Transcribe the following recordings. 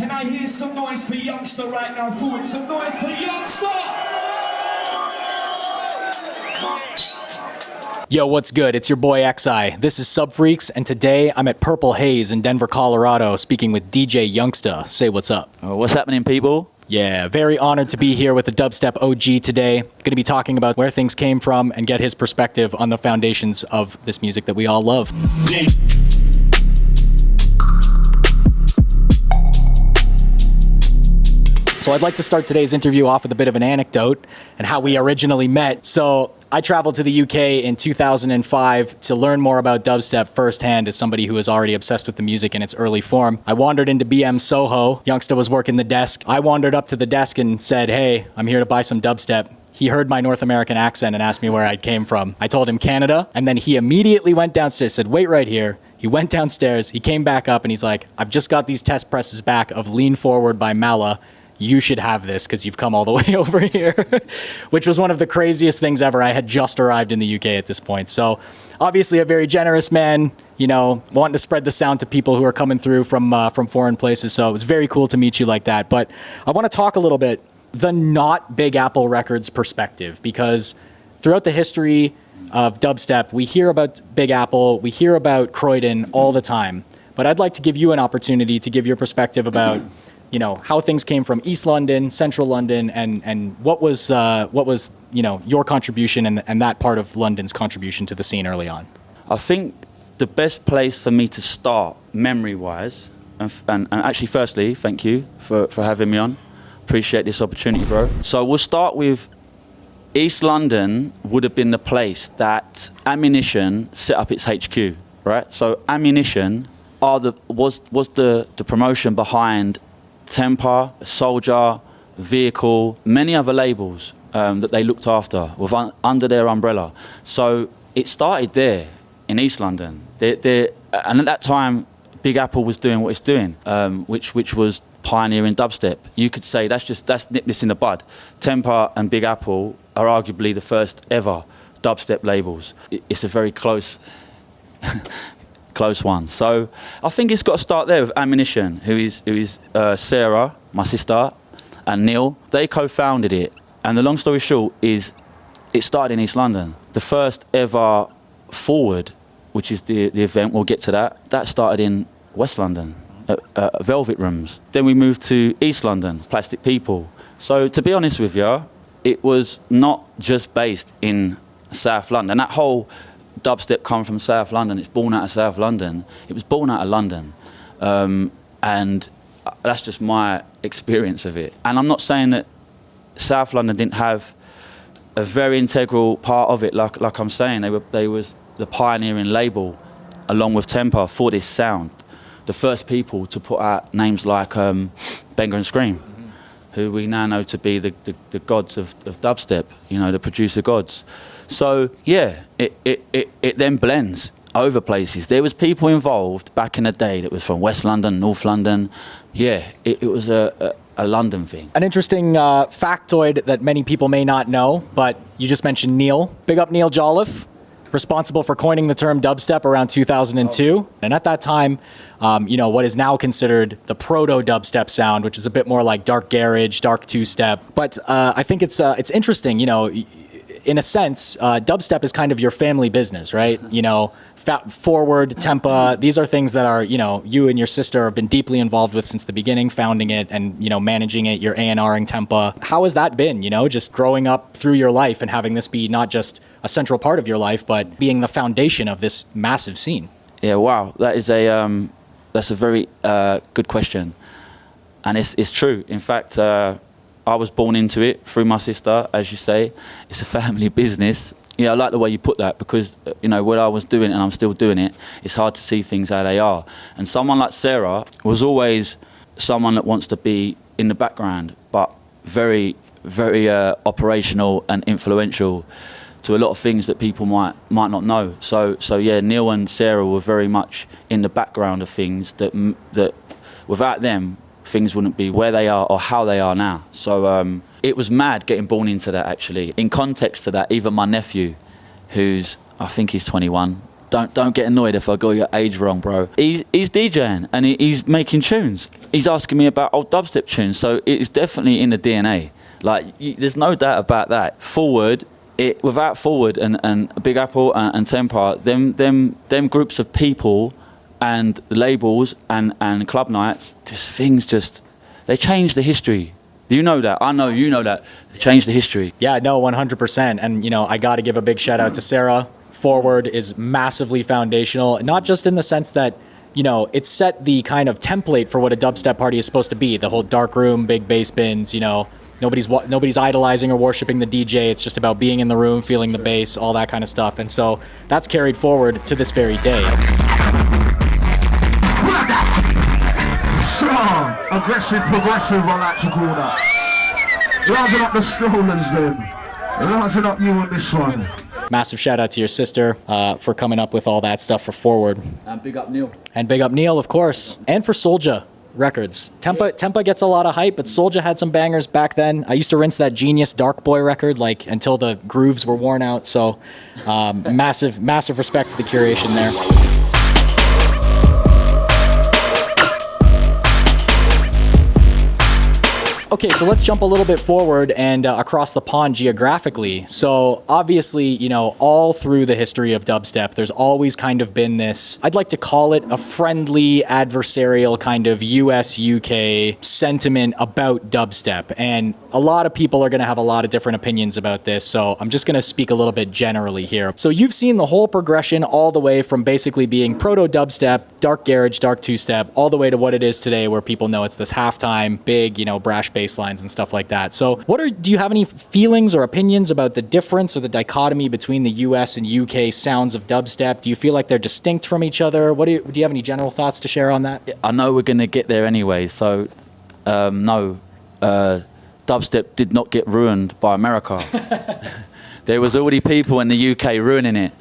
Can I hear some noise for Youngsta right now? Forward, some noise for Youngsta! Yo, what's good? It's your boy XI. This is Sub Freaks, and today I'm at Purple Haze in Denver, Colorado, speaking with DJ Youngsta. Say what's up. What's happening, people? Yeah, very honored to be here with the Dubstep OG today. Going to be talking about where things came from and get his perspective on the foundations of this music that we all love. So I'd like to start today's interview off with a bit of an anecdote and how we originally met. So I traveled to the UK in 2005 to learn more about dubstep firsthand as somebody who was already obsessed with the music in its early form. I wandered into BM Soho. Youngsta was working the desk. I wandered up to the desk and said, "Hey, I'm here to buy some dubstep." He heard my North American accent and asked me where I came from. I told him Canada, and then he immediately went downstairs, said, "Wait right here." He went downstairs, he came back up, and he's like, "I've just got these test presses back of Lean Forward by Mala. You should have this because you've come all the way over here," which was one of the craziest things ever. I had just arrived in the UK at this point. So obviously a very generous man, you know, wanting to spread the sound to people who are coming through from foreign places. So it was very cool to meet you like that. But I want to talk a little bit, the not Big Apple Records perspective, because throughout the history of dubstep, we hear about Big Apple, we hear about Croydon all the time. But I'd like to give you an opportunity to give your perspective about you know, how things came from East London, Central London, and what was you know, your contribution and that part of London's contribution to the scene early on? I think the best place for me to start, memory-wise, and actually, firstly, thank you for having me on. Appreciate this opportunity, bro. So we'll start with East London would have been the place that Ammunition set up its HQ, right? So Ammunition was the promotion behind Tempa, Soldier, Vehicle, many other labels that they looked after under their umbrella. So it started there in East London. And at that time, Big Apple was doing what it's doing, which was pioneering dubstep. You could say that's nipped this in the bud. Tempa and Big Apple are arguably the first ever dubstep labels. It's a very close one. So I think it's got to start there with Ammunition, who is Sarah, my sister, and Neil. They co-founded it, and the long story short is it started in East London. The first ever Forward, which is the event, we'll get to that started in West London, at Velvet Rooms. Then we moved to East London, Plastic People. So to be honest with you, it was not just based in South London. That whole dubstep come from South London. It's born out of South London. It was born out of London. And that's just my experience of it. And I'm not saying that South London didn't have a very integral part of it. Like I'm saying, they was the pioneering label along with Tempa for this sound. The first people to put out names like Benga and Scream, who we now know to be the gods of dubstep, you know, the producer gods. So yeah, it then blends over places. There was people involved back in the day that was from West London, North London. Yeah, it was a London thing. An interesting factoid that many people may not know, but you just mentioned Neil. Big up Neil Jolliffe, responsible for coining the term dubstep around 2002. And at that time, you know, what is now considered the proto-dubstep sound, which is a bit more like dark garage, dark two-step. But I think it's interesting, you know, in a sense, dubstep is kind of your family business, right? You know, Forward, Tempa, these are things that are, you know, you and your sister have been deeply involved with since the beginning, founding it and, you know, managing it, you're A&Ring Tempa. How has that been, you know, just growing up through your life and having this be not just a central part of your life, but being the foundation of this massive scene? Yeah, wow, that's a very good question. And it's true. In fact, I was born into it through my sister, as you say. It's a family business. Yeah, I like the way you put that because, you know, what I was doing and I'm still doing it, it's hard to see things how they are. And someone like Sarah was always someone that wants to be in the background, but very, very operational and influential to a lot of things that people might not know. So yeah, Neil and Sarah were very much in the background of things that without them, things wouldn't be where they are or how they are now. So it was mad getting born into that, actually. In context to that, even my nephew, who's, I think he's 21, don't get annoyed if I got your age wrong, bro. He's DJing and he's making tunes. He's asking me about old dubstep tunes, so it's definitely in the DNA. Like, there's no doubt about that. Without Forward and Big Apple and Tempa, them groups of people and labels and club nights, they changed the history. Do you know that? I know you know that. They changed the history. Yeah, no, 100%. And, I got to give a big shout out to Sarah. Forward is massively foundational, not just in the sense that, it set the kind of template for what a dubstep party is supposed to be. The whole dark room, big bass bins, nobody's idolizing or worshiping the DJ. It's just about being in the room, feeling the bass, all that kind of stuff. And so that's carried forward to this very day. Strong, aggressive, progressive, I like to call that. Rousing up the strollers then. Rousing up you on this one. Massive shout out to your sister for coming up with all that stuff for Forward. And big up Neil. And big up Neil, of course. And for Soulja Records. Tempa gets a lot of hype, but Soulja had some bangers back then. I used to rinse that Genius Dark Boy record until the grooves were worn out. So massive respect for the curation there. Okay, so let's jump a little bit forward and across the pond geographically. So obviously, all through the history of dubstep, there's always kind of been this, I'd like to call it a friendly, adversarial kind of US-UK sentiment about dubstep. And a lot of people are going to have a lot of different opinions about this, so I'm just going to speak a little bit generally here. So you've seen the whole progression all the way from basically being proto-dubstep, dark garage, dark two-step, all the way to what it is today where people know it's this halftime, big, brash bass lines and stuff like that. So do you have any feelings or opinions about the difference or the dichotomy between the US and UK sounds of dubstep? Do you feel like they're distinct from each other? Do you have any general thoughts to share on that? I know we're going to get there anyway, so no, dubstep did not get ruined by America. There was already people in the UK ruining it.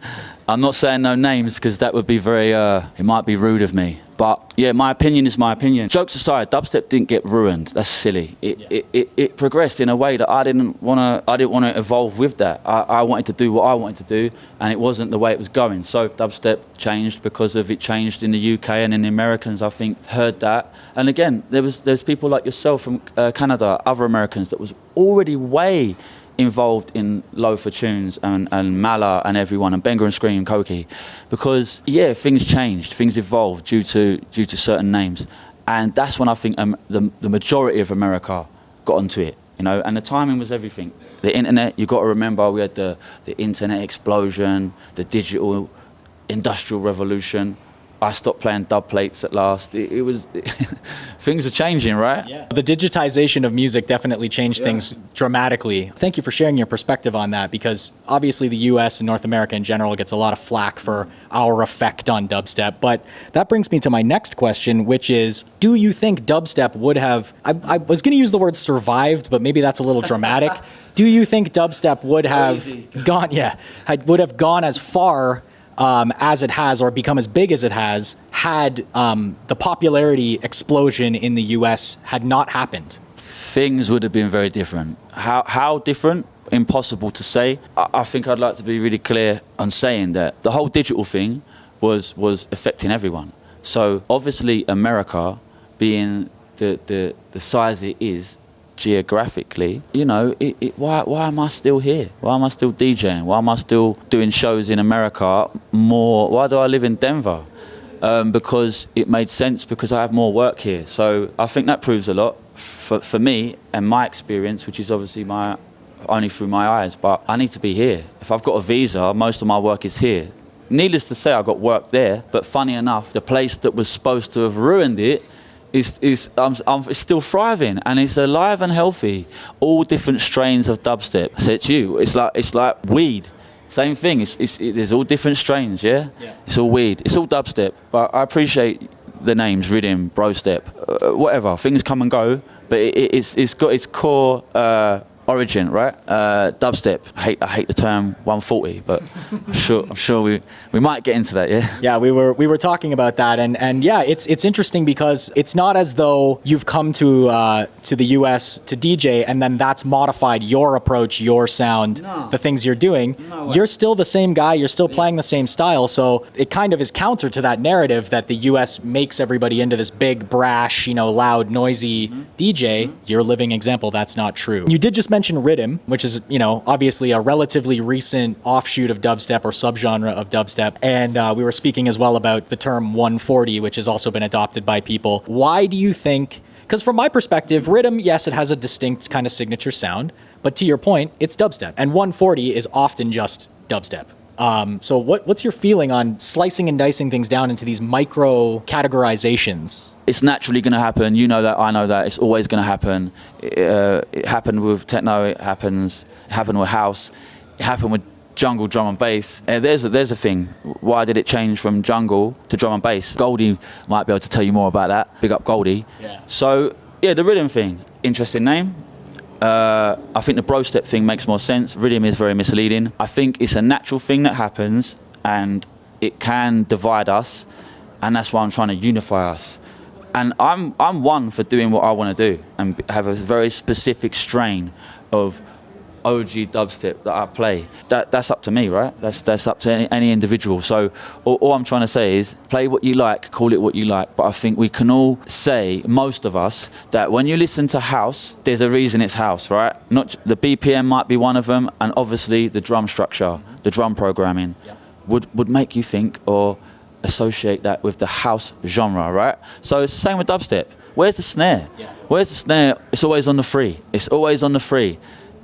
I'm not saying no names because that would be very, it might be rude of me. But yeah, my opinion is my opinion. Jokes aside, dubstep didn't get ruined. That's silly. It progressed in a way that I didn't want to evolve with that. I wanted to do what I wanted to do, and it wasn't the way it was going. So dubstep changed because of it changed in the UK, and then the Americans, I think, heard that. And again, there's people like yourself from Canada, other Americans that was already way involved in Loafer tunes and Mala and everyone and Benga and Scream and Koki, because things changed, things evolved due to certain names, and that's when I think the majority of America got onto it, and the timing was everything. The internet, you got to remember, we had the internet explosion, the digital industrial revolution. I stopped playing dub plates at last. It was things are changing, right? Yeah. The digitization of music definitely changed things dramatically. Thank you for sharing your perspective on that, because obviously the US and North America in general gets a lot of flack for our effect on dubstep. But that brings me to my next question, which is, do you think dubstep would have, I was going to use the word survived, but maybe that's a little dramatic. Do you think dubstep would have gone as far as it has, or become as big as it has, had the popularity explosion in the US had not happened? Things would have been very different. How different? Impossible to say. I think I'd like to be really clear on saying that the whole digital thing was affecting everyone. So obviously America, being the size it is, geographically, why am I still here? Why am I still DJing? Why am I still doing shows in America more? Why do I live in Denver? Because it made sense, because I have more work here. So I think that proves a lot for me and my experience, which is obviously only through my eyes, but I need to be here. If I've got a visa, most of my work is here. Needless to say, I got work there, but funny enough, the place that was supposed to have ruined it is still thriving, and it's alive and healthy. All different strains of dubstep. I said to you, it's like weed. Same thing. There's all different strains. Yeah. It's all weed. It's all dubstep. But I appreciate the names, rhythm, bro step, whatever. Things come and go, but it's got its core origin, right? Dubstep. I hate the term 140, but I'm sure we might get into that. Yeah. Yeah, we were talking about that, and yeah, it's interesting because it's not as though you've come to the U.S. to DJ and then that's modified your approach, your sound, the things you're doing. You're still the same guy. You're still playing the same style. So it kind of is counter to that narrative that the U.S. makes everybody into this big, brash, loud, noisy DJ. Your living example. That's not true. You did just mention rhythm, which is, obviously a relatively recent offshoot of dubstep or subgenre of dubstep. And we were speaking as well about the term 140, which has also been adopted by people. Why do you think, because from my perspective, rhythm, yes, it has a distinct kind of signature sound, but to your point, it's dubstep. And 140 is often just dubstep. So what's your feeling on slicing and dicing things down into these micro categorizations? It's naturally going to happen. You know that. I know that. It's always going to happen. It happened with techno. It happened with house. It happened with jungle, drum and bass. There's a thing. Why did it change from jungle to drum and bass? Goldie might be able to tell you more about that. Big up Goldie. Yeah. So yeah, the rhythm thing. Interesting name. I think the bro step thing makes more sense. Rhythm is very misleading. I think it's a natural thing that happens, and it can divide us, and that's why I'm trying to unify us. And I'm one for doing what I want to do and have a very specific strain of OG dubstep that I play. That's up to me, right? That's up to any individual. So all I'm trying to say is play what you like, call it what you like. But I think we can all say, most of us, that when you listen to house, there's a reason it's house, right? Not the BPM might be one of them, and obviously the drum structure, the drum programming, would make you think or associate that with the house genre, right? So it's the same with dubstep. Where's the snare? Where's the snare? It's always on the free. It's always on the free.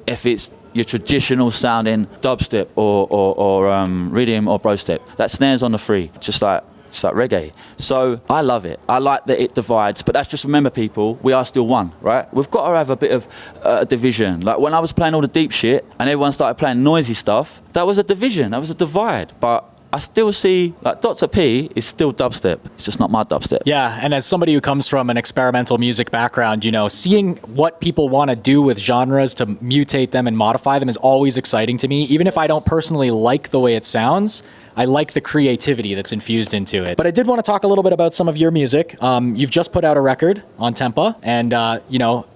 If it's your traditional sounding dubstep or rhythm or bro step, that snare's on the free, just like reggae. So I love it. I like that it divides, but that's just, remember people, we are still one, right? We've got to have a bit of division. Like when I was playing all the deep shit and everyone started playing noisy stuff, that was a division, that was a divide. But I still see, like, Dr. P is still dubstep. It's just not my dubstep. Yeah, and as somebody who comes from an experimental music background, seeing what people want to do with genres to mutate them and modify them is always exciting to me. Even if I don't personally like the way it sounds, I like the creativity that's infused into it. But I did want to talk a little bit about some of your music. You've just put out a record on Tempa, and,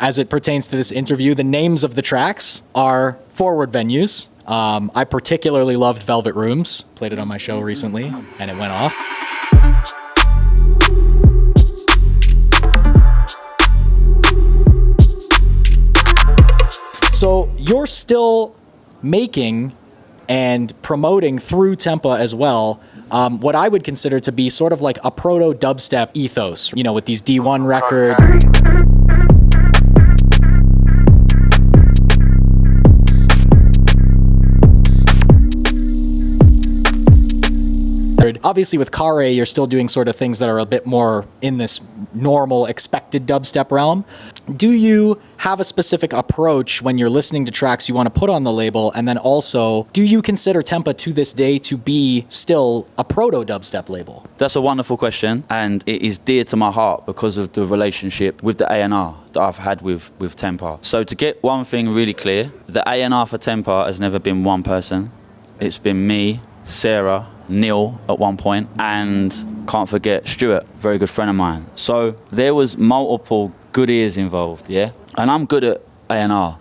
as it pertains to this interview, the names of the tracks are forward venues. I particularly loved Velvet Rooms. Played it on my show recently, and it went off. So you're still making and promoting through Tempa as well, what I would consider to be sort of like a proto-dubstep ethos, with these D1 records. Obviously with Kare, you're still doing sort of things that are a bit more in this normal expected dubstep realm. Do you have a specific approach when you're listening to tracks you want to put on the label? And then also, do you consider Tempa to this day to be still a proto-dubstep label? That's a wonderful question, and it is dear to my heart because of the relationship with the A&R that I've had with Tempa. So to get one thing really clear, the A&R for Tempa has never been one person. It's been me, Sarah, Neil at one point, and can't forget Stuart, very good friend of mine. So there was multiple good ears involved, yeah? And I'm good at A&R.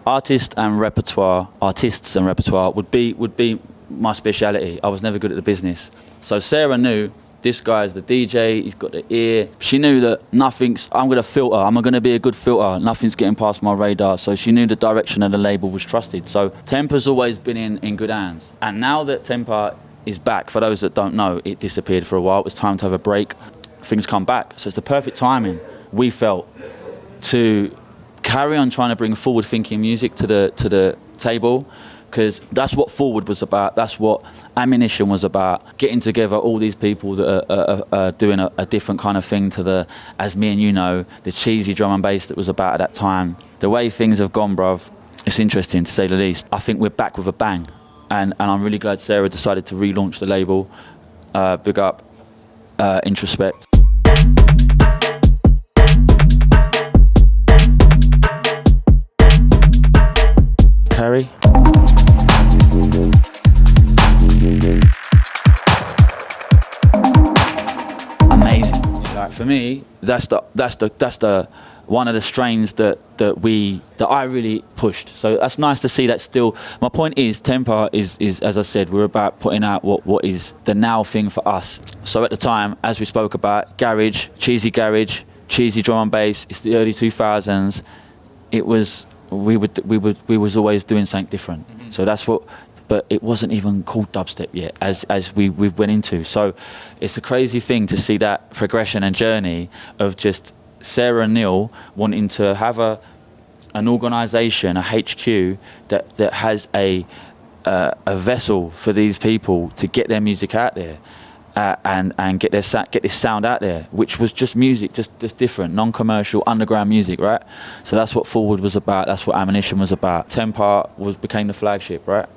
Artists and repertoire would be my speciality. I was never good at the business. So Sarah knew this guy's the DJ, he's got the ear. She knew that I'm going to be a good filter. Nothing's getting past my radar. So she knew the direction of the label was trusted. So Tempa's always been in good hands. And now that Tempa is back, for those that don't know, it disappeared for a while. It was time to have a break. Things come back. So it's the perfect timing, we felt, to carry on trying to bring forward-thinking music to the table, because that's what Forward was about. That's what Ammunition was about. Getting together all these people that are doing a different kind of thing to the, as me and you know, the cheesy drum and bass that was about at that time. The way things have gone, bruv, it's interesting to say the least. I think we're back with a bang. And I'm really glad Sarah decided to relaunch the label. Big up, Introspect. carry. Amazing. Like for me, that's the one of the strains that I really pushed. So that's nice to see that still. My point is, Tempa is as I said, we're about putting out what is the now thing for us. So at the time, as we spoke about, garage, cheesy drum and bass. It's the early 2000s. It was we was always doing something different. Mm-hmm. So that's what. But it wasn't even called dubstep yet, as we went into. So it's a crazy thing to see that progression and journey of just Sarah and Neil wanting to have an organisation, a HQ that has a vessel for these people to get their music out there and get this sound out there, which was just music, just different, non-commercial, underground music, right? So that's what Forward was about. That's what Ammunition was about. Tempa became the flagship, right?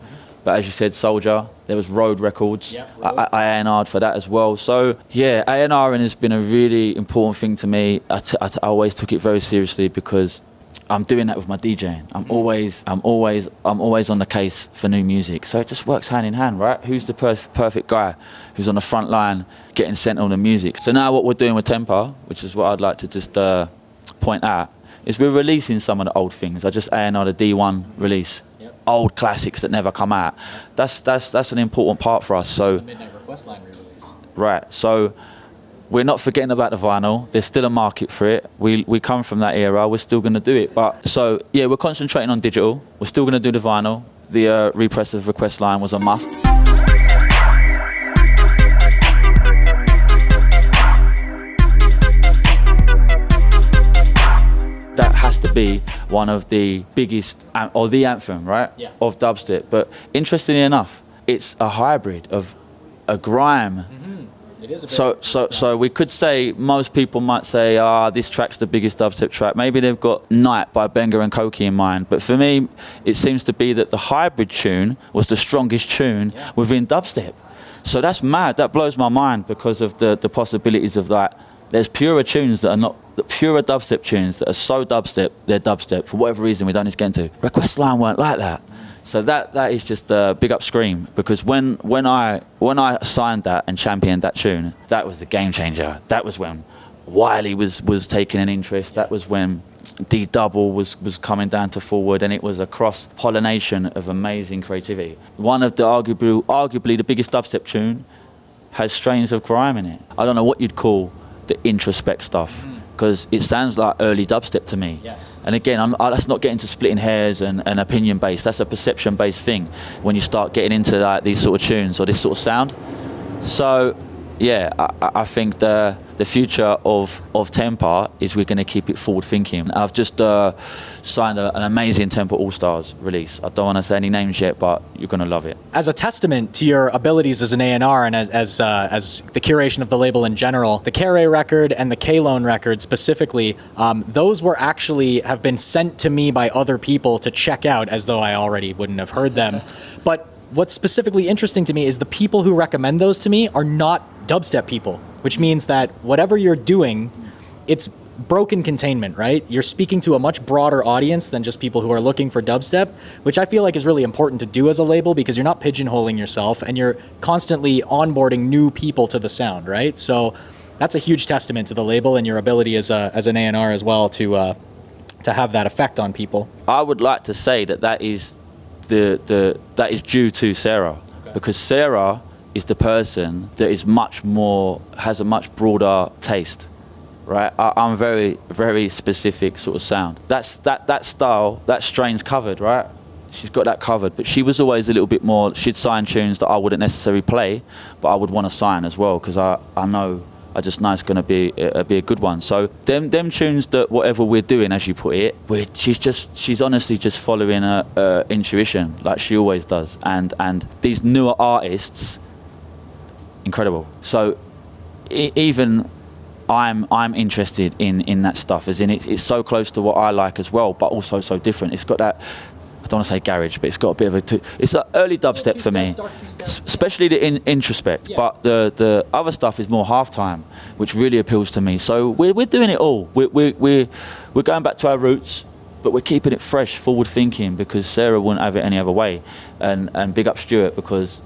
But as you said, Soldier, there was Road Records. Yeah, Road. I A&R'd for that as well. So yeah, A&Ring has been a really important thing to me. I always took it very seriously because I'm doing that with my DJing. I'm always on the case for new music. So it just works hand in hand, right? Who's the perfect guy who's on the front line getting sent all the music? So now what we're doing with Tempa, which is what I'd like to just point out, is we're releasing some of the old things. I just A&R the D1 release. Old classics that never come out. That's an important part for us. So the Midnight Request Line re-release. Right. So we're not forgetting about the vinyl. There's still a market for it. We come from that era. We're still going to do it. But so yeah, we're concentrating on digital. We're still going to do the vinyl. The repress of Request Line was a must. That has to be one of the biggest, or the anthem, right, of dubstep. But interestingly enough, it's a hybrid of a grime. Mm-hmm. It is a so we could say, most people might say, this track's the biggest dubstep track. Maybe they've got Night by Benga and Koki in mind. But for me, it seems to be that the hybrid tune was the strongest tune within dubstep. So that's mad. That blows my mind because of the possibilities of that. There's purer tunes that are not, the purer dubstep tunes that are so dubstep, they're dubstep. For whatever reason, we don't need to get into. Request Line weren't like that. So that is just a big up scream, because when I signed that and championed that tune, that was the game changer. That was when Wiley was taking an interest. That was when D Double was coming down to Forward, and it was a cross pollination of amazing creativity. One of the arguably the biggest dubstep tune has strains of grime in it. I don't know what you'd call the introspect stuff, because it sounds like early dubstep to me. Yes. And again, let's not get into splitting hairs and opinion based. That's a perception based thing when you start getting into like these sort of tunes or this sort of sound. So yeah, I think the future of Tempa is we're going to keep it forward thinking. I've just signed an amazing Tempa All Stars release. I don't want to say any names yet, but you're going to love it. As a testament to your abilities as an A&R and as the curation of the label in general, the Care record and the K-Lone record specifically, those have been sent to me by other people to check out, as though I already wouldn't have heard them. But what's specifically interesting to me is the people who recommend those to me are not dubstep people, which means that whatever you're doing, it's broken containment, right? You're speaking to a much broader audience than just people who are looking for dubstep, which I feel like is really important to do as a label, because you're not pigeonholing yourself and you're constantly onboarding new people to the sound, right? So that's a huge testament to the label and your ability as an A&R as well to have that effect on people. I would like to say that is that is due to Sarah, because Sarah is the person that is has a much broader taste, right? I'm very, very specific sort of sound. That style, that strain's covered, right? She's got that covered, but she was always a little bit more, she'd sign tunes that I wouldn't necessarily play, but I would want to sign as well, because I know it's going to be a good one. So them tunes that whatever we're doing, as you put it, she's honestly just following her intuition, like she always does. And these newer artists, incredible. So even I'm interested in that stuff, as in it's so close to what I like as well, but also so different. It's got that, I don't want to say garage, but it's got a bit of it's an early dubstep for me, especially the introspect. Yeah. But the other stuff is more halftime, which really appeals to me. So we're doing it all. We're going back to our roots. but we're keeping it fresh, forward thinking, because Sarah wouldn't have it any other way. And big up Stuart, because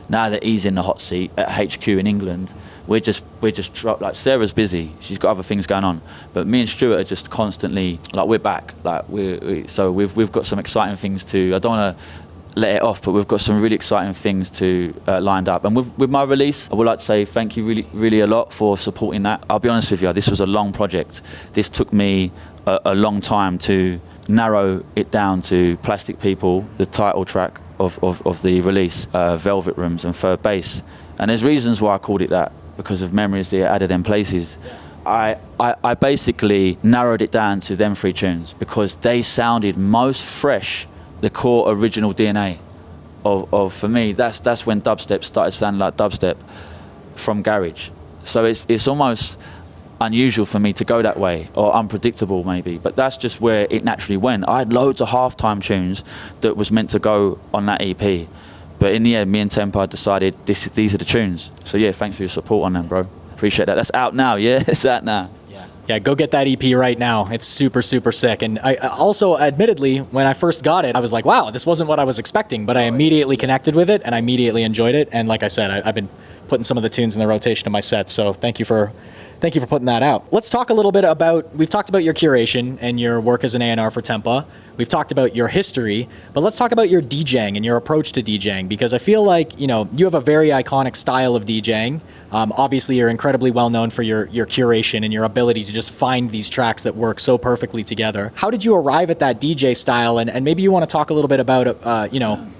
now that he's in the hot seat at HQ in England, we're just like, Sarah's busy, she's got other things going on, but me and Stuart are just constantly like, we're back, like so we've got some exciting things to, I don't want to let it off, but we've got some really exciting things to lined up. And with my release, I would like to say thank you really a lot for supporting that. I'll be honest with you, this was a long project. This took me a long time to narrow it down to Plastic People, the title track of the release, Velvet Rooms and Third Base. And there's reasons why I called it that, because of memories that added in places. I basically narrowed it down to them 3 tunes because they sounded most fresh, the core original DNA of for me, that's when dubstep started sounding like dubstep from garage. So it's almost unusual for me to go that way, or unpredictable maybe, but that's just where it naturally went. I had loads of halftime tunes that was meant to go on that EP, but in the end, me and Tempa decided these are the tunes. So yeah, thanks for your support on them, bro. Appreciate that. That's out now, yeah? It's out now. Yeah, go get that EP right now. It's super, super sick. And I also, admittedly, when I first got it, I was like, wow, this wasn't what I was expecting, but I immediately connected with it and I immediately enjoyed it. And like I said, I've been putting some of the tunes in the rotation of my set, so thank you for putting that out. Let's talk a little bit about, we've talked about your curation and your work as an A&R for Tempa. We've talked about your history, but let's talk about your DJing and your approach to DJing, because I feel like, you have a very iconic style of DJing. Obviously, you're incredibly well known for your curation and your ability to just find these tracks that work so perfectly together. How did you arrive at that DJ style? And maybe you want to talk a little bit about,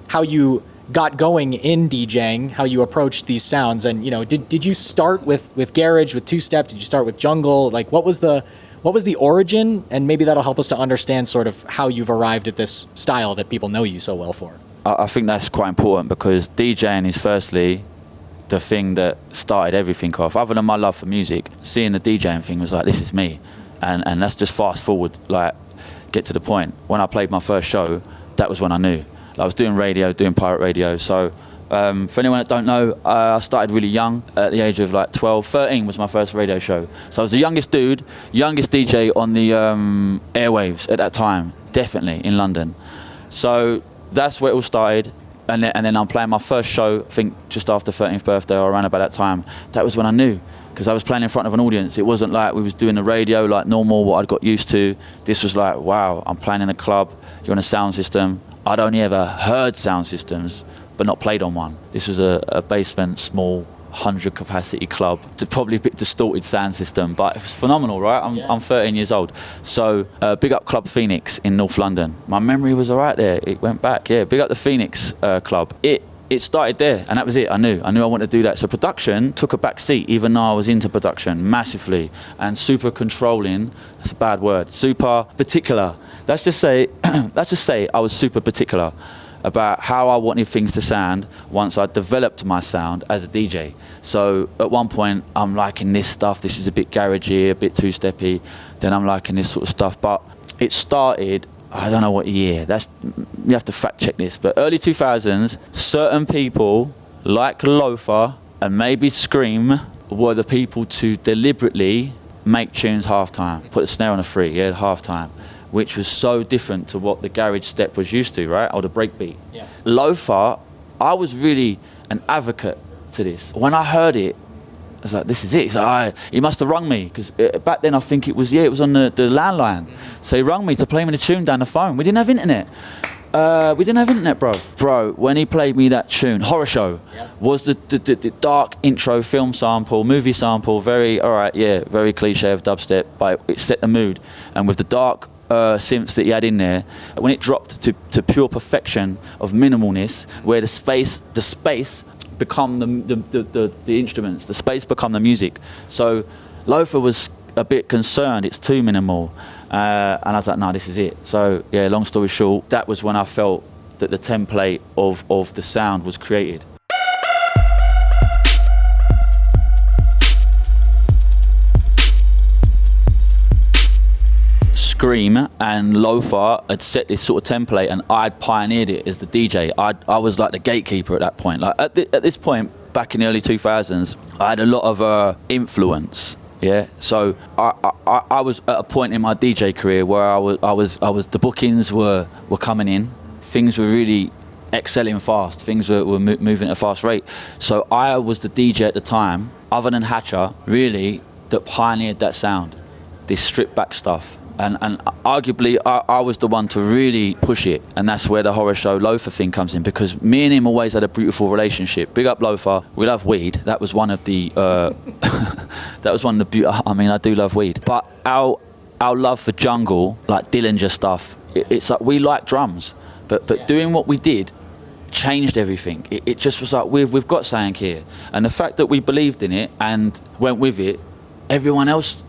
how you got going in DJing, how you approached these sounds, and did you start with garage, with two-step? Did you start with jungle? Like, what was the origin? And maybe that'll help us to understand sort of how you've arrived at this style that people know you so well for. I think that's quite important, because DJing is firstly the thing that started everything off. Other than my love for music, seeing the DJing thing was like, this is me, and let's just fast forward, like get to the point. When I played my first show, that was when I knew. I was doing radio, doing pirate radio. So for anyone that don't know, I started really young, at the age of like 12, 13 was my first radio show. So I was the youngest dude, youngest DJ on the airwaves at that time, definitely in London. So that's where it all started. And then I'm playing my first show, I think just after 13th birthday or around about that time. That was when I knew, because I was playing in front of an audience. It wasn't like we was doing the radio like normal, what I'd got used to. This was like, wow, I'm playing in a club, you're on a sound system. I'd only ever heard sound systems, but not played on one. This was a basement, small, 100 capacity club, probably a bit distorted sound system, but it was phenomenal, right? I'm 13 years old. So big up Club Phoenix in North London. My memory was all right there. It went back, yeah. Big up the Phoenix Club. It started there, and that was it. I knew I wanted to do that. So production took a back seat, even though I was into production massively, and super controlling. That's a bad word. Super particular. Let's just say I was super particular about how I wanted things to sound once I developed my sound as a DJ. So at one point, I'm liking this stuff. This is a bit garagey, a bit two-steppy. Then I'm liking this sort of stuff. But it started, I don't know what year. You have to fact check this. But early 2000s, certain people like Loafer and maybe Scream were the people to deliberately make tunes halftime. Put the snare on a 3, yeah, halftime. Which was so different to what the garage step was used to, right? Or the breakbeat. Yeah. Loafer, I was really an advocate to this. When I heard it, I was like, this is it. He's like, he must have rung me, because back then I think it was on the landline. So he rung me to play me the tune down the phone. We didn't have internet. Bro, when he played me that tune, Horror Show, was the dark intro film sample, movie sample, very cliche of dubstep, but it set the mood. And with the dark synths that he had in there, when it dropped to pure perfection of minimalness, where the space become the instruments, the space become the music. So Loafer was a bit concerned, it's too minimal, and I was like, no, this is it. So yeah, long story short, that was when I felt that the template of the sound was created. Scream and Loafer had set this sort of template, and I'd pioneered it as the DJ. I was like the gatekeeper at that point. Like at this point, back in the early 2000s, I had a lot of influence Yeah, so I was at a point in my DJ career where I was the bookings were coming in, things were really excelling fast, things were moving at a fast rate. So I was the DJ at the time, other than Hatcher, really, that pioneered that sound, this stripped back stuff. And arguably, I was the one to really push it, and that's where the horror show Loafer thing comes in, because me and him always had a beautiful relationship. Big up Loafer, we love weed. That was one of the, I mean, I do love weed. But our love for jungle, like Dillinger stuff, it's like we like drums, but doing what we did changed everything. It just was like, we've got something here. And the fact that we believed in it and went with it, everyone else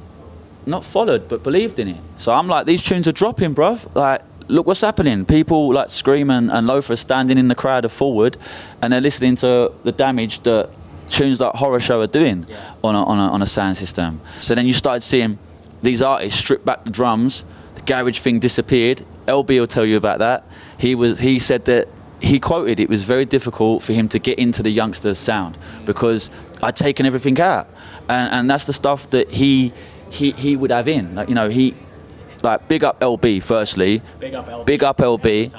not followed but believed in it. So I'm like, these tunes are dropping, bruv. Like, look what's happening. People like Scream and Loafer standing in the crowd are forward, and they're listening to the damage that tunes like Horror Show are doing on a sound system. So then you started seeing these artists strip back the drums, the garage thing disappeared. LB will tell you about that. He said that he quoted it was very difficult for him to get into the Youngsta sound because I'd taken everything out, and that's the stuff that he would have in, like, you know, big up LB firstly. Big up LB.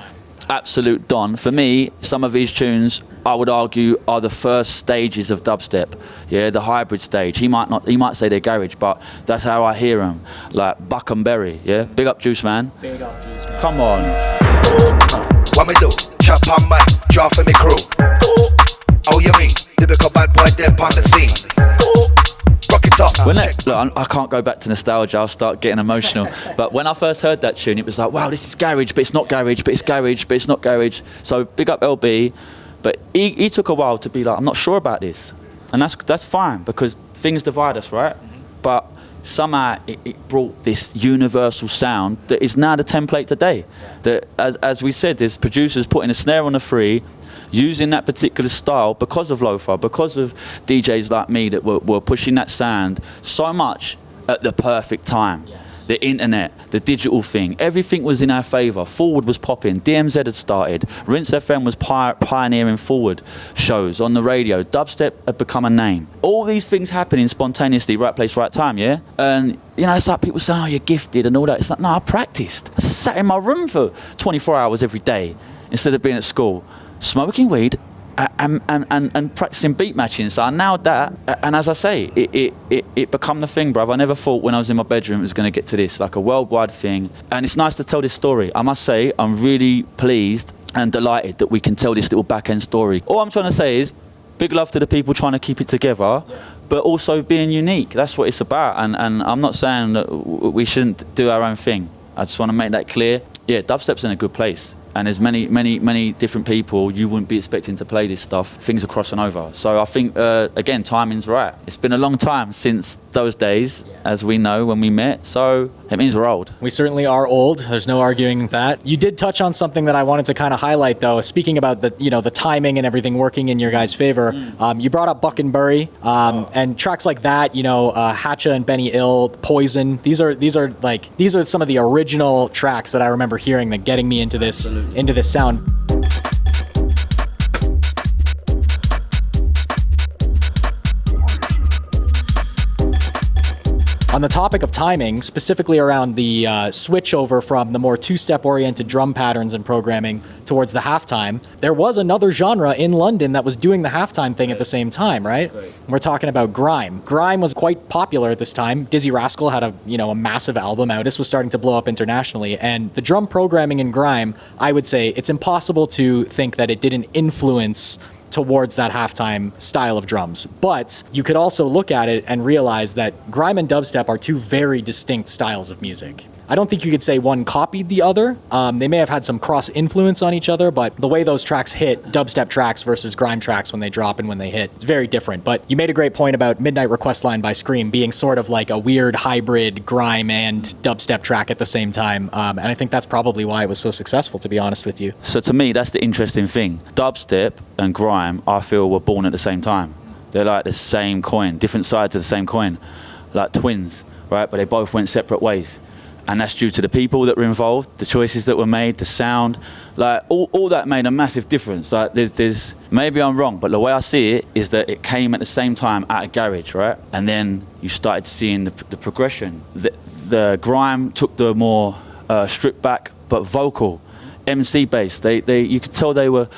Absolute Don. For me, some of these tunes, I would argue, are the first stages of dubstep. Yeah, the hybrid stage. He might say they're garage, but that's how I hear them. Like Buck and Berry. Yeah, big up Juice Man. Big up Juice Man. Come on. What me do? Chop on my draw for me crew. Oh, you mean lyrical bad boy there on the scene? Rock it up. Look, I can't go back to nostalgia. I'll start getting emotional. But when I first heard that tune, it was like, wow, this is garage, but it's not garage, but it's garage, but it's not garage. So big up LB. But he took a while to be like, I'm not sure about this, and that's fine because things divide us, right? But somehow it brought this universal sound that is now the template today. That, as we said, there's producers putting a snare on the free, using that particular style because of Lo-Fi, because of DJs like me that were pushing that sound so much at the perfect time. Yes. The internet, the digital thing, everything was in our favour. Forward was popping, DMZ had started, Rinse FM was pioneering forward shows on the radio, dubstep had become a name. All these things happening spontaneously, right place, right time, yeah? And, you know, it's like people saying, oh, you're gifted and all that. It's like, no, I practiced. I sat in my room for 24 hours every day instead of being at school, smoking weed, and practicing beat matching. So I nailed that, and as I say, it become the thing, bruv. I never thought when I was in my bedroom it was going to get to this, like a worldwide thing. And it's nice to tell this story. I must say, I'm really pleased and delighted that we can tell this little back end story. All I'm trying to say is big love to the people trying to keep it together, but also being unique. That's what it's about. And I'm not saying that we shouldn't do our own thing. I just want to make that clear. Yeah, dubstep's in a good place. And there's many different people you wouldn't be expecting to play this stuff. Things are crossing over. So I think, again, timing's right. It's been a long time since those days, as we know when we met. So it means we're old. We certainly are old. There's no arguing that. You did touch on something that I wanted to kind of highlight, though. Speaking about the timing and everything working in your guys' favor, you brought up Buck and Bury, and tracks like that. Hatcha and Benny Ill, Poison. These are some of the original tracks that I remember hearing that getting me into this sound. On the topic of timing, specifically around the switch over from the more two-step oriented drum patterns and programming towards the halftime, there was another genre in London that was doing the halftime thing at the same time, right? We're talking about grime. Grime was quite popular at this time. Dizzy Rascal had a massive album out. This was starting to blow up internationally, and the drum programming in grime, I would say it's impossible to think that it didn't influence towards that halftime style of drums. But you could also look at it and realize that grime and dubstep are two very distinct styles of music. I don't think you could say one copied the other. They may have had some cross-influence on each other, but the way those tracks hit, dubstep tracks versus grime tracks when they drop and when they hit, it's very different. But you made a great point about Midnight Request Line by Scream being sort of like a weird hybrid grime and dubstep track at the same time. And I think that's probably why it was so successful, to be honest with you. So to me, that's the interesting thing. Dubstep and grime, I feel, were born at the same time. They're like the same coin, different sides of the same coin, like twins, right? But they both went separate ways. And that's due to the people that were involved, the choices that were made, the sound, like all that made a massive difference. Like there's maybe I'm wrong, but the way I see it is that it came at the same time at a garage, right? And then you started seeing the progression. The grime took the more stripped back but vocal, MC based. They you could tell they were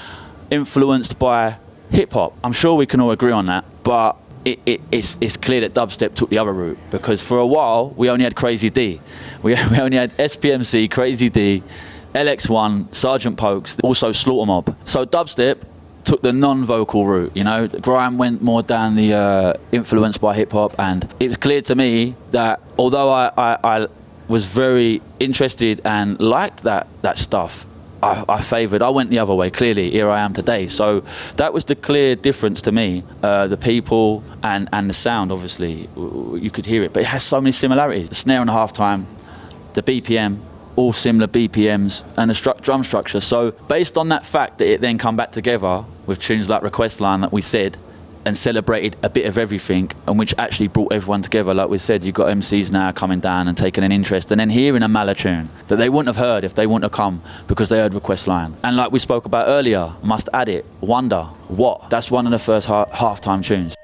influenced by hip hop. I'm sure we can all agree on that, but it's clear that dubstep took the other route, because for a while we only had Crazy D. We only had SPMC, Crazy D, LX1, Sergeant Pokes, also Slaughter Mob. So dubstep took the non-vocal route, you know. The grime went more down the influenced by hip hop, and it was clear to me that although I was very interested and liked that stuff, I went the other way. Clearly, here I am today. So that was the clear difference to me. The people and the sound, obviously, you could hear it, but it has so many similarities. The snare and the half time, the BPM, all similar BPMs, and the drum structure. So based on that fact that it then come back together with tunes like Request Line that we said, and celebrated a bit of everything, and which actually brought everyone together. Like we said, you've got MCs now coming down and taking an interest, and then hearing a Mala tune that they wouldn't have heard if they wouldn't have come because they heard Request Line. And like we spoke about earlier, Must Add It, Wonder, What? That's one of the first halftime tunes.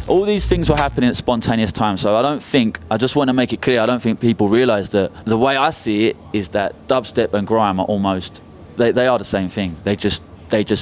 All these things were happening at spontaneous time, so I just want to make it clear, I don't think people realise that the way I see it is that dubstep and grime are almost, they are the same thing. They just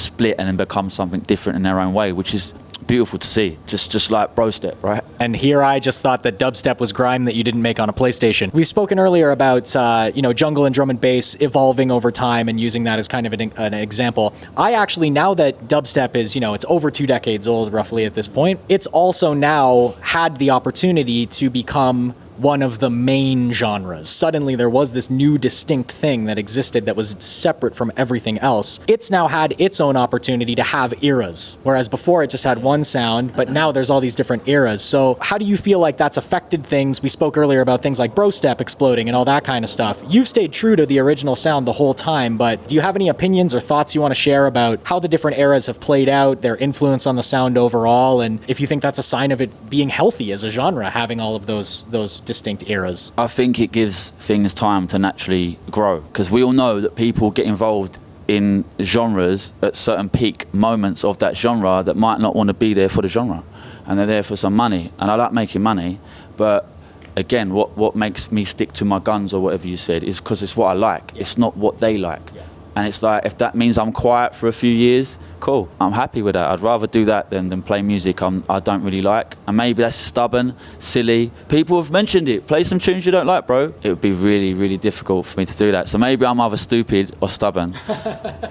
split and then become something different in their own way, which is beautiful to see, just like Brostep, right? And here I just thought that dubstep was grime that you didn't make on a PlayStation. We've spoken earlier about jungle and drum and bass evolving over time and using that as kind of an example. I actually, now that dubstep is, it's over 2 decades old roughly at this point, it's also now had the opportunity to become one of the main genres. Suddenly there was this new distinct thing that existed that was separate from everything else. It's now had its own opportunity to have eras, whereas before it just had one sound, but now there's all these different eras. So how do you feel like that's affected things? We spoke earlier about things like Brostep exploding and all that kind of stuff. You've stayed true to the original sound the whole time, but do you have any opinions or thoughts you want to share about how the different eras have played out, their influence on the sound overall, and if you think that's a sign of it being healthy as a genre, having all of those distinct eras? I think it gives things time to naturally grow, because we all know that people get involved in genres at certain peak moments of that genre that might not want to be there for the genre, and they're there for some money, and I like making money, but again, what makes me stick to my guns or whatever you said is because it's what I like. It's not what they like. And it's like, if that means I'm quiet for a few years, cool, I'm happy with that. I'd rather do that than play music I don't really like. And maybe that's stubborn, silly. People have mentioned it. Play some tunes you don't like, bro. It would be really, really difficult for me to do that. So maybe I'm either stupid or stubborn,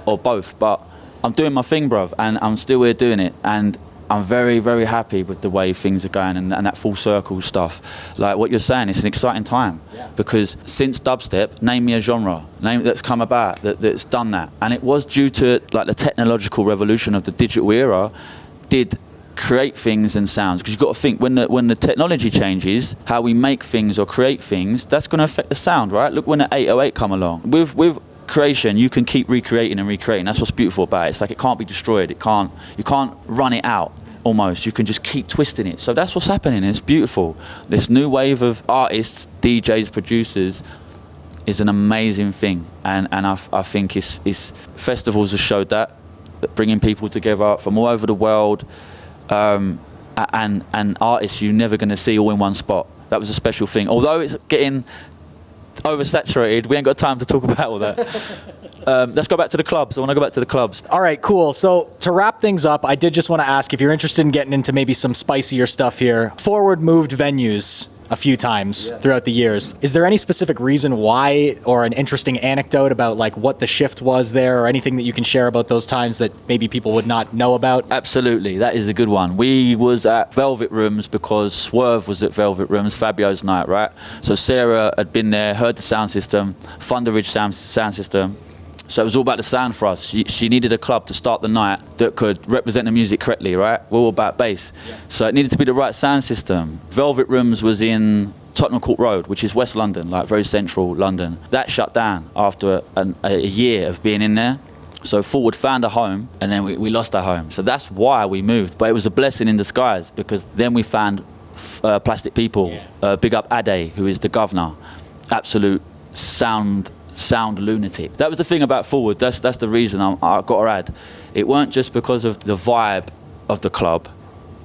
or both. But I'm doing my thing, bruv, and I'm still here doing it. And I'm very, very happy with the way things are going and that full circle stuff. Like what you're saying, it's an exciting time. Because since dubstep, name me a genre, that's come about, that's done that. And it was due to like the technological revolution of the digital era did create things and sounds. Because you've got to think, when the technology changes, how we make things or create things, that's going to affect the sound, right? Look when the 808 come along. With creation, you can keep recreating and recreating. That's what's beautiful about it. It's like it can't be destroyed. You can't run it out. Almost, you can just keep twisting it. So that's what's happening. It's beautiful. This new wave of artists, DJs, producers is an amazing thing, and I think it's festivals have showed that bringing people together from all over the world, and artists you're never going to see all in one spot. That was a special thing. Although it's getting oversaturated, we ain't got time to talk about all that. Let's go back to the clubs. I want to go back to the clubs. All right, cool. So to wrap things up, I did just want to ask if you're interested in getting into maybe some spicier stuff here. Forward moved venues a few times throughout the years. Is there any specific reason why, or an interesting anecdote about like what the shift was there, or anything that you can share about those times that maybe people would not know about? Absolutely, that is a good one. We was at Velvet Rooms because Swerve was at Velvet Rooms, Fabio's night, right? So Sarah had been there, heard the sound system, Thunder Ridge sound system. So it was all about the sound for us. She needed a club to start the night that could represent the music correctly, right? We're all about bass. So it needed to be the right sound system. Velvet Rooms was in Tottenham Court Road, which is West London, like very central London. That shut down after a year of being in there. So Forward found a home, and then we lost our home. So that's why we moved. But it was a blessing in disguise, because then we found Plastic People. Big up Ade, who is the governor. Absolute sound lunatic. That was the thing about Forward. That's the reason I got to add. It weren't just because of the vibe of the club.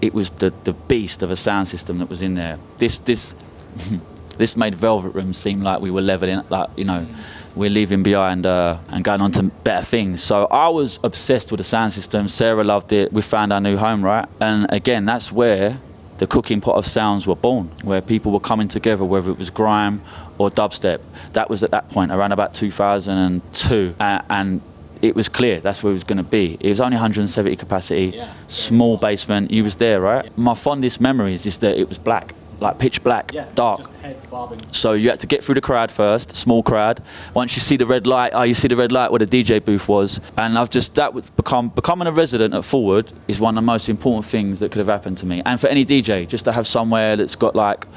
It was the beast of a sound system that was in there. This made Velvet Room seem like we were leveling, like, you know, we're leaving behind and going on to better things. So I was obsessed with the sound system. Sarah loved it. We found our new home, right? And again, that's where the cooking pot of sounds were born, where people were coming together, whether it was grime or dubstep. That was at that point, around about 2002. And it was clear that's where it was going to be. It was only 170 capacity, small basement. You was there, right? My fondest memories is that it was black. Like pitch black, dark. Just heads bobbing. So you had to get through the crowd first, small crowd. Once you see the red light, you see the red light where the DJ booth was. And becoming a resident at Forward is one of the most important things that could have happened to me. And for any DJ, just to have somewhere that's got like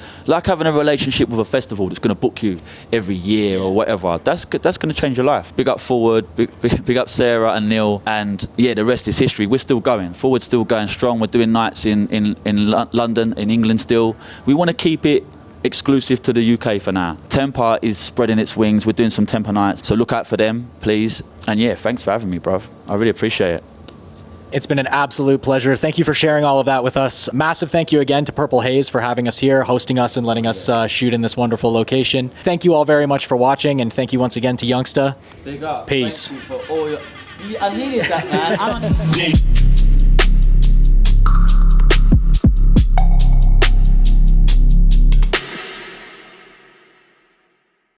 having a relationship with a festival that's going to book you every year or whatever. That's going to change your life. Big up Forward, big up Sarah and Neil. And yeah, the rest is history. We're still going. Forward's still going strong. We're doing nights in London, in England still. We want to keep it exclusive to the UK for now. Tempa is spreading its wings. We're doing some Tempa nights, so look out for them, please. And yeah, thanks for having me, bruv. I really appreciate it. It's been an absolute pleasure. Thank you for sharing all of that with us. Massive thank you again to Purple Haze for having us here, hosting us and letting us shoot in this wonderful location. Thank you all very much for watching, and thank you once again to Youngsta. Big up. Peace. Thank you for all your... I needed that, man.